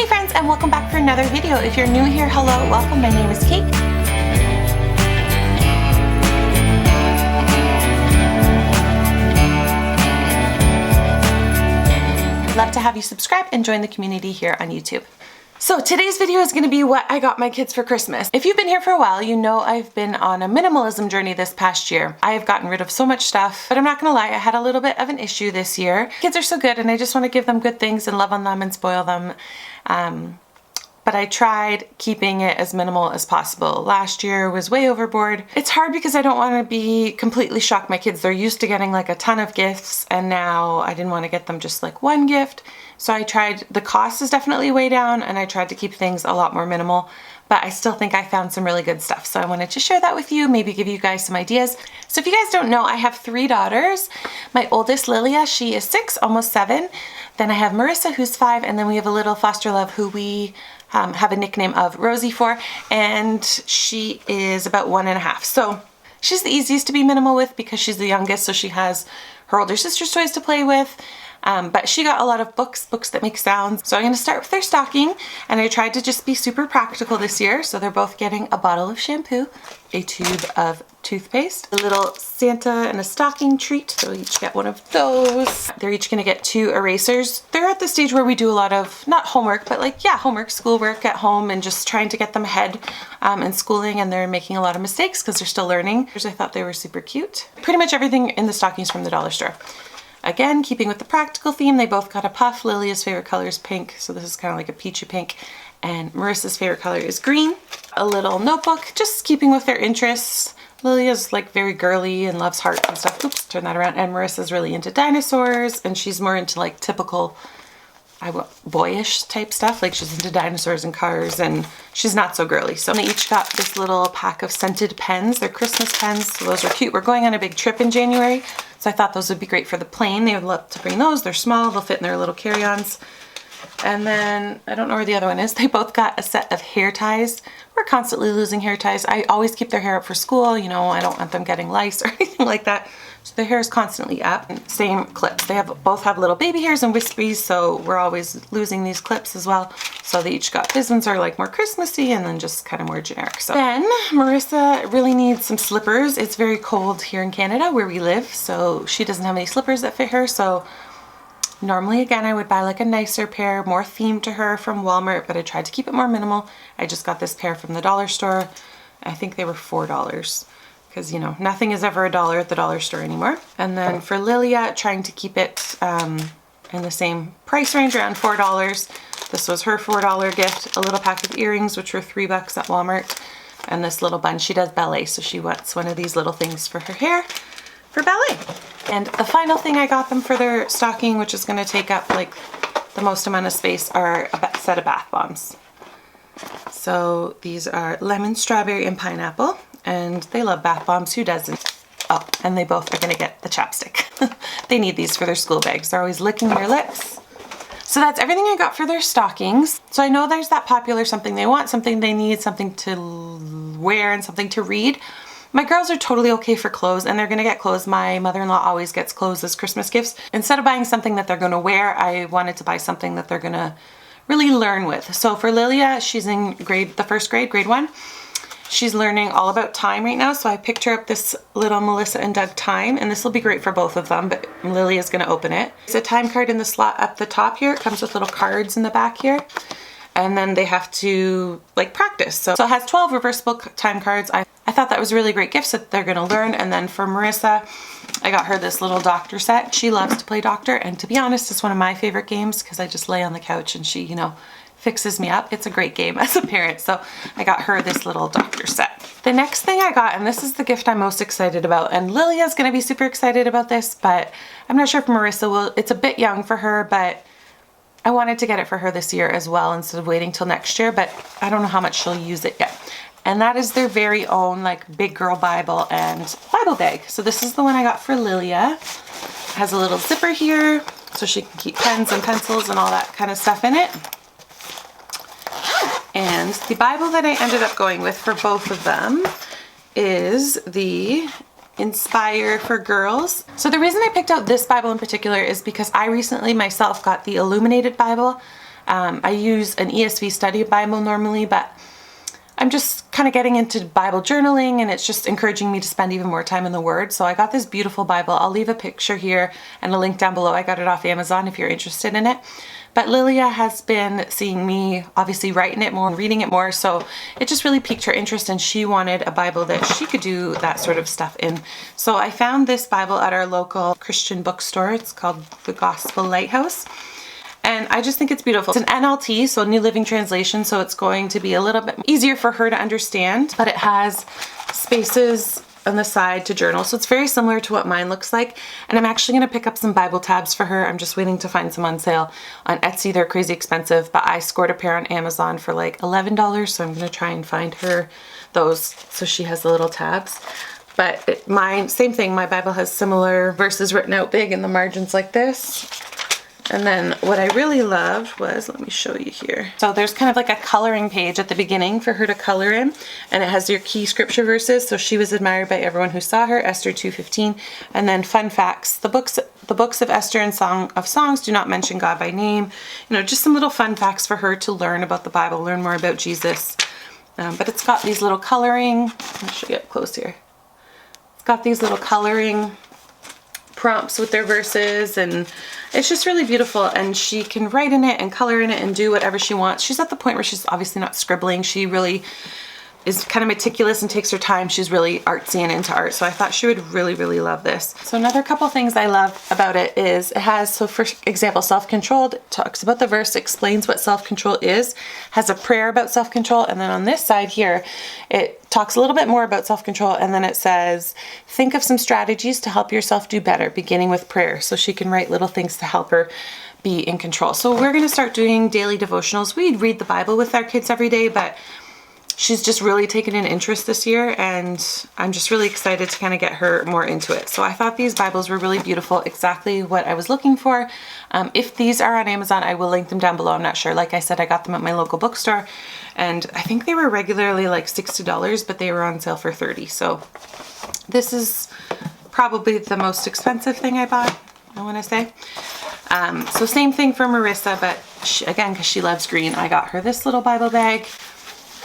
Hey friends, and welcome back for another video. If you're new here, hello, welcome. My name is Kate. I'd love to have you subscribe and join the community here on YouTube. So today's video is going to be what I got my kids for Christmas. If you've been here for a while, you know I've been on a minimalism journey this past year. I have gotten rid of so much stuff, but I'm not gonna lie, I had a little bit of an issue this year. Kids are so good and I just want to give them good things and love on them and spoil them. But I tried keeping it as minimal as possible. Last year was way overboard. It's hard because I don't want to be completely shock my kids. They're used to getting like a ton of gifts and now I didn't want to get them just like one gift. So I tried, the cost is definitely way down and I tried to keep things a lot more minimal, but I still think I found some really good stuff. So I wanted to share that with you, maybe give you guys some ideas. So if you guys don't know, I have 3 daughters. My oldest, Lilia, she is 6, almost 7. Then I have Marissa, who's 5, and then we have a little foster love who we have a nickname of Rosie for, and she is about 1.5. So she's the easiest to be minimal with because she's the youngest, so she has her older sister's toys to play with. But she got a lot of books that make sounds. So I'm going to start with their stocking, and I tried to just be super practical this year. So they're both getting a bottle of shampoo, a tube of toothpaste, a little Santa and a stocking treat. They'll each get one of those. They're each going to get 2 erasers. They're at the stage where we do a lot of, not homework, but like, yeah, homework, schoolwork at home, and just trying to get them ahead in schooling, and they're making a lot of mistakes because they're still learning. I thought they were super cute. Pretty much everything in the stockings from the dollar store. Again, keeping with the practical theme, they both got a puff. Lilia's favorite color is pink, so this is kind of like a peachy pink. And Marissa's favorite color is green. A little notebook, just keeping with their interests. Lilia's like very girly and loves hearts and stuff. Oops, turn that around. And Marissa's really into dinosaurs, and she's more into like typical boyish type stuff. Like she's into dinosaurs and cars, and she's not so girly. So they each got this little pack of scented pens. They're Christmas pens, so those are cute. We're going on a big trip in January, so I thought those would be great for the plane. They would love to bring those. They're small, they'll fit in their little carry-ons. And then, I don't know where the other one is. They both got a set of hair ties. We're constantly losing hair ties. I always keep their hair up for school. You know, I don't want them getting lice or anything like that. So their hair is constantly up. Same clips. They both have little baby hairs and wispies, so we're always losing these clips as well. So they each got, these ones are like more Christmassy and then just kind of more generic. So then Marissa really needs some slippers. It's very cold here in Canada where we live, so she doesn't have any slippers that fit her. So normally, again, I would buy like a nicer pair, more themed to her from Walmart, but I tried to keep it more minimal. I just got this pair from the dollar store. I think they were $4 because, you know, nothing is ever $1 at the dollar store anymore. And then for Lilia, trying to keep it in the same price range, around $4. This was her $4 gift. A little pack of earrings, which were $3 at Walmart. And this little bun. She does ballet, so she wants one of these little things for her hair for ballet. And the final thing I got them for their stocking, which is going to take up like the most amount of space, are a set of bath bombs. So these are lemon, strawberry, and pineapple, and they love bath bombs. Who doesn't? Oh, and they both are going to get the chapstick. They need these for their school bags. They're always licking their lips. So that's everything I got for their stockings. So I know there's that popular something they want, something they need, something to wear, and something to read. My girls are totally okay for clothes, and they're gonna get clothes. My mother-in-law always gets clothes as Christmas gifts. Instead of buying something that they're gonna wear, I wanted to buy something that they're gonna really learn with. So for Lilia, she's in the first grade, grade 1. She's learning all about time right now, so I picked her up this little Melissa and Doug time, and this will be great for both of them, but Lilia's gonna open it. It's a time card in the slot up the top here. It comes with little cards in the back here. And then they have to like practice. So it has 12 reversible time cards. I thought that was a really great gift that they're gonna learn. And then for Marissa, I got her this little doctor set. She loves to play doctor, and to be honest, it's one of my favorite games because I just lay on the couch and she, you know, fixes me up. It's a great game as a parent. So I got her this little doctor set. The next thing I got, and this is the gift I'm most excited about, and Lilia's gonna be super excited about this, but I'm not sure if Marissa will. It's a bit young for her, but I wanted to get it for her this year as well instead of waiting till next year, but I don't know how much she'll use it yet. And that is their very own like big girl Bible and Bible bag. So this is the one I got for Lilia. It has a little zipper here so she can keep pens and pencils and all that kind of stuff in it. And the Bible that I ended up going with for both of them is the Inspire for Girls. So the reason I picked out this Bible in particular is because I recently myself got the illuminated Bible. I use an ESV study Bible normally, but I'm just kind of getting into Bible journaling, and it's just encouraging me to spend even more time in the Word. So I got this beautiful Bible. I'll leave a picture here and a link down below. I got it off Amazon if you're interested in it. But Lilia has been seeing me obviously writing it more and reading it more, so it just really piqued her interest, and she wanted a Bible that she could do that sort of stuff in. So I found this Bible at our local Christian bookstore. It's called the Gospel Lighthouse. And I just think it's beautiful. It's an NLT, so New Living Translation, so it's going to be a little bit easier for her to understand, but it has spaces on the side to journal. So it's very similar to what mine looks like. And I'm actually going to pick up some Bible tabs for her. I'm just waiting to find some on sale on Etsy. They're crazy expensive, but I scored a pair on Amazon for like $11. So I'm going to try and find her those so she has the little tabs. But mine, same thing. My Bible has similar verses written out big in the margins like this. And then what I really loved was, let me show you here. So there's kind of like a coloring page at the beginning for her to color in, and it has your key scripture verses. So she was admired by everyone who saw her, Esther 2:15. And then fun facts, the books of Esther and Song of Songs do not mention God by name. You know, just some little fun facts for her to learn about the Bible, learn more about Jesus. But it's got these little coloring, let me show you up close here. It's got these little coloring prompts with their verses, and it's just really beautiful, and she can write in it and color in it and do whatever she wants. She's at the point where she's obviously not scribbling. She really is kind of meticulous and takes her time. She's really artsy and into art, so I thought she would really, really love this. So another couple things I love about it is it has, so for example, self-controlled, talks about the verse, explains what self-control is, has a prayer about self-control, and then on this side here, it talks a little bit more about self-control, and then it says, think of some strategies to help yourself do better, beginning with prayer. So she can write little things to help her be in control. So we're going to start doing daily devotionals. We read the Bible with our kids every day, but she's just really taken an interest this year, and I'm just really excited to kind of get her more into it. So I thought these Bibles were really beautiful, exactly what I was looking for. If these are on Amazon, I will link them down below. I'm not sure. Like I said, I got them at my local bookstore, and I think they were regularly like $60, but they were on sale for $30. So this is probably the most expensive thing I bought, I want to say. So same thing for Marissa, but again, because she loves green, I got her this little Bible bag.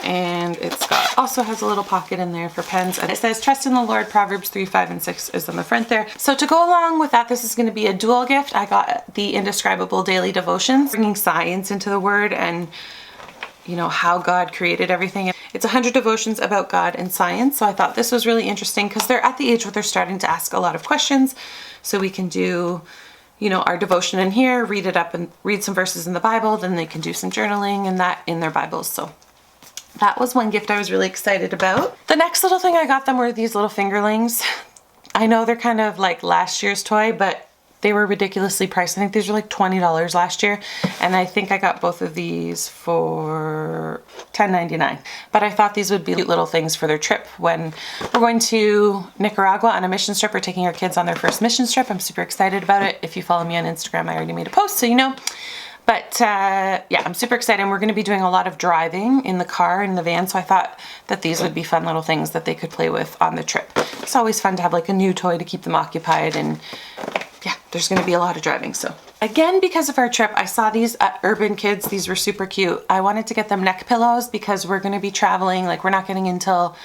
And it's got, also has a little pocket in there for pens, and it says trust in the Lord. Proverbs 3, 5, and 6 is on the front there. So to go along with that, this is going to be a dual gift. I got the Indescribable Daily Devotions, bringing science into the Word and, you know, how God created everything. It's 100 devotions about God and science. So I thought this was really interesting because they're at the age where they're starting to ask a lot of questions. So we can do, you know, our devotion in here, read it up and read some verses in the Bible. Then they can do some journaling and that in their Bibles. So that was one gift I was really excited about. The next little thing I got them were these little fingerlings. I know they're kind of like last year's toy, but they were ridiculously priced. I think these were like $20 last year. And I think I got both of these for $10.99. But I thought these would be little things for their trip when we're going to Nicaragua on a mission trip. We're taking our kids on their first mission trip. I'm super excited about it. If you follow me on Instagram, I already made a post, so you know. But yeah, I'm super excited. And we're going to be doing a lot of driving in the car, in the van. So I thought that these would be fun little things that they could play with on the trip. It's always fun to have like a new toy to keep them occupied. And yeah, there's going to be a lot of driving. So again, because of our trip, I saw these at Urban Kids. These were super cute. I wanted to get them neck pillows because we're going to be traveling. Like we're not getting until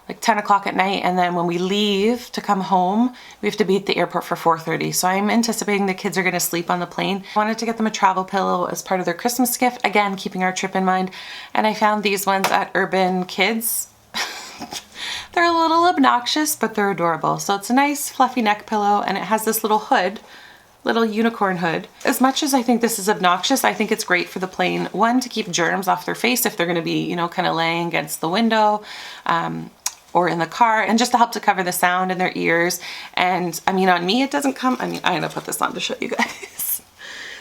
like 10 o'clock at night, and then when we leave to come home, we have to be at the airport for 4:30. So I'm anticipating the kids are going to sleep on the plane. I wanted to get them a travel pillow as part of their Christmas gift, again keeping our trip in mind, and I found these ones at Urban Kids. They're a little obnoxious, but they're adorable. So it's a nice fluffy neck pillow, and it has this little hood, little unicorn hood. As much as I think this is obnoxious, I think it's great for the plane. One, to keep germs off their face if they're going to be, you know, kind of laying against the window, or in the car, and just to help to cover the sound in their ears. And I mean, on me, it doesn't come, I mean, I'm gonna put this on to show you guys.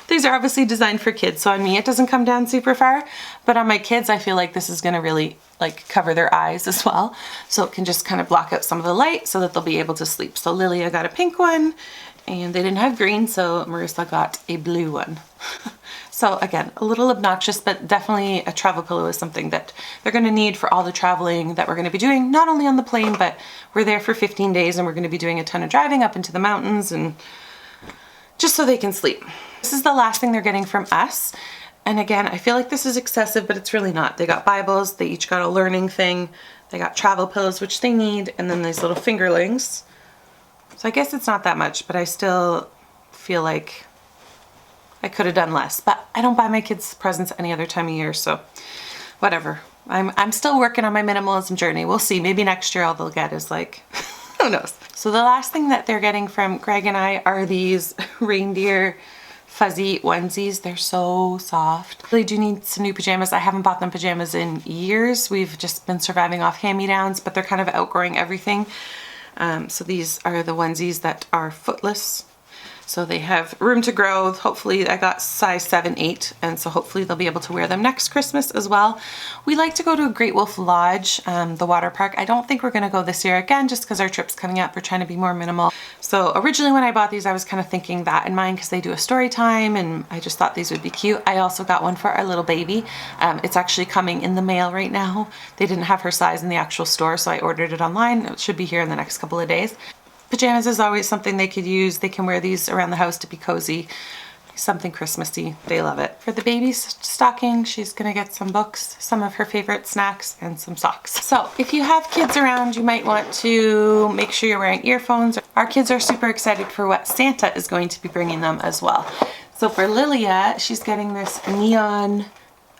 These are obviously designed for kids, so on me, it doesn't come down super far, but on my kids, I feel like this is gonna really like cover their eyes as well. So it can just kind of block out some of the light so that they'll be able to sleep. So Lilia got a pink one, and they didn't have green, so Marissa got a blue one. So again, a little obnoxious, but definitely a travel pillow is something that they're going to need for all the traveling that we're going to be doing, not only on the plane, but we're there for 15 days and we're going to be doing a ton of driving up into the mountains, and just so they can sleep. This is the last thing they're getting from us. And again, I feel like this is excessive, but it's really not. They got Bibles, they each got a learning thing, they got travel pillows, which they need, and then these little fingerlings. So I guess it's not that much, but I still feel like I could have done less. But I don't buy my kids presents any other time of year, so whatever. I'm still working on my minimalism journey. We'll see. Maybe next year all they'll get is like, who knows? So the last thing that they're getting from Greg and I are these reindeer fuzzy onesies. They're so soft. They do need some new pajamas. I haven't bought them pajamas in years. We've just been surviving off hand-me-downs, but they're kind of outgrowing everything. So these are the onesies that are footless. So they have room to grow. Hopefully I got size 7, 8, and so hopefully they'll be able to wear them next Christmas as well. We like to go to a Great Wolf Lodge, the water park. I don't think we're gonna go this year again, just because our trip's coming up. We're trying to be more minimal. So originally when I bought these, I was kind of thinking that in mind because they do a story time, and I just thought these would be cute. I also got one for our little baby. It's actually coming in the mail right now. They didn't have her size in the actual store, so I ordered it online. It should be here in the next couple of days. Pajamas is always something they could use. They can wear these around the house to be cozy. Something Christmassy. They love it. For the baby's stocking, she's gonna get some books, some of her favorite snacks, and some socks. So if you have kids around, you might want to make sure you're wearing earphones. Our kids are super excited for what Santa is going to be bringing them as well. So for Lilia, she's getting this neon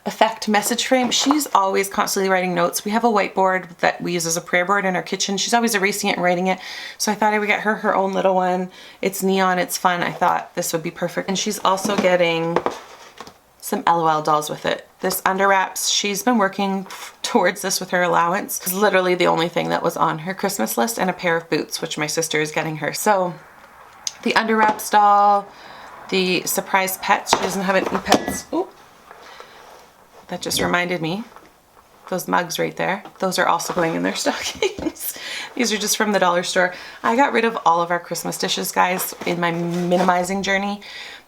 effect message frame. She's always constantly writing notes. We have a whiteboard that we use as a prayer board in our kitchen. She's always erasing it and writing it. So I thought I would get her own little one. It's neon, it's fun. I thought this would be perfect. And she's also getting some LOL dolls with it. This under wraps, she's been working towards this with her allowance. It's literally the only thing that was on her Christmas list, and a pair of boots, which my sister is getting her. So the under wraps doll, the surprise pets. She doesn't have any pets. Ooh. That just reminded me, those mugs right there, those are also going in their stockings. These are just from the dollar store. I got rid of all of our Christmas dishes, guys, in my minimizing journey,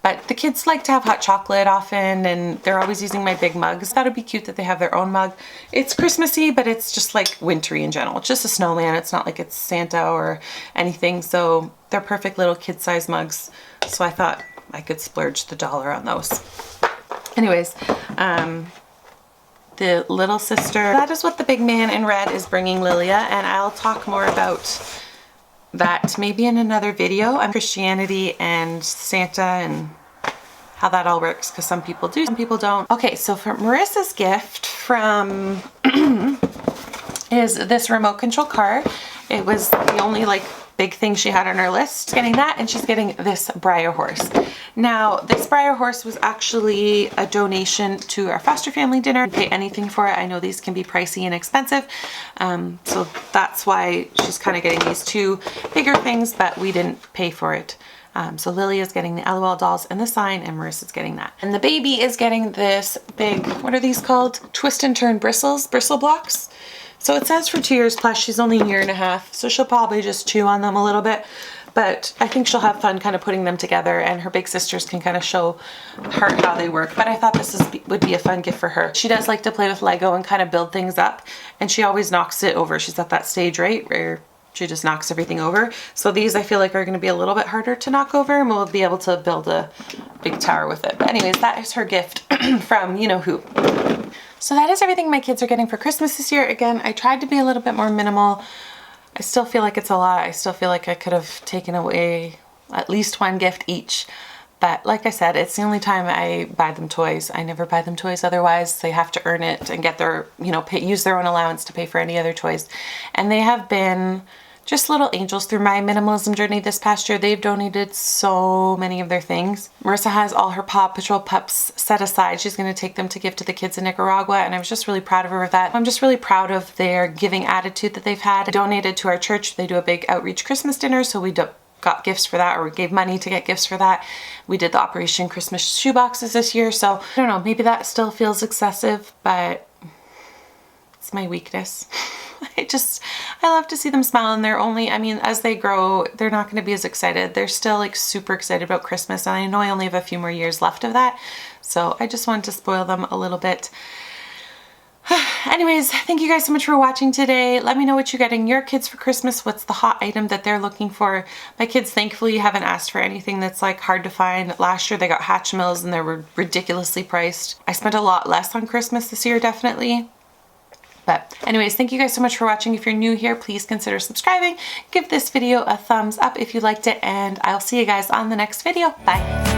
but the kids like to have hot chocolate often, and they're always using my big mugs. That would be cute that they have their own mug. It's Christmassy, but it's just like wintry in general. It's just a snowman. It's not like it's Santa or anything, so they're perfect little kid-sized mugs. So I thought I could splurge the $1 on those. Anyways, the little sister, that is what the big man in red is bringing Lilia, and I'll talk more about that maybe in another video on Christianity and Santa and how that all works, because some people do, some people don't. Okay, so for Marissa's gift from is this remote control car. It was the only like big thing she had on her list. She's getting that, and she's getting this Breyer horse. Now, this Breyer horse was actually a donation to our foster family dinner. Didn't pay anything for it. I know these can be pricey and expensive, so that's why she's kind of getting these two bigger things, but we didn't pay for it. So Lily is getting the LOL dolls and the sign, and Marissa's getting that. And the baby is getting this big, what are these called? Twist and turn bristle blocks. So it says for 2 years plus. She's only a year and a half, so she'll probably just chew on them a little bit. But I think she'll have fun kind of putting them together, and her big sisters can kind of show her how they work. But I thought this would be a fun gift for her. She does like to play with Lego and kind of build things up, and she always knocks it over. She's at that stage, right, where she just knocks everything over. So these I feel like are going to be a little bit harder to knock over, and we'll be able to build a big tower with it. But anyways, that is her gift from you know who. So that is everything my kids are getting for Christmas this year. Again, I tried to be a little bit more minimal. I still feel like it's a lot. I still feel like I could have taken away at least one gift each. But like I said, it's the only time I buy them toys. I never buy them toys otherwise. They have to earn it and get their, use their own allowance to pay for any other toys. And they have been just little angels through my minimalism journey this past year. They've donated so many of their things. Marissa has all her Paw Patrol pups set aside. She's going to take them to give to the kids in Nicaragua, and I was just really proud of her with that. I'm just really proud of their giving attitude that they've had. Donated to our church. They do a big outreach Christmas dinner, so we got gifts for that, or gave money to get gifts for that. We did the Operation Christmas shoeboxes this year, so I don't know, maybe that still feels excessive, but it's my weakness. I love to see them smile, and they're only, as they grow, they're not going to be as excited. They're still like super excited about Christmas, and I know I only have a few more years left of that, so I just wanted to spoil them a little bit. Anyway, anyways, thank you guys so much for watching today. Let me know what you're getting your kids for Christmas. What's the hot item that they're looking for? My kids thankfully haven't asked for anything that's like hard to find. Last year they got Hatchimals and they were ridiculously priced. I spent a lot less on Christmas this year, definitely. But anyways, thank you guys so much for watching. If you're new here, please consider subscribing. Give this video a thumbs up if you liked it, and I'll see you guys on the next video. Bye.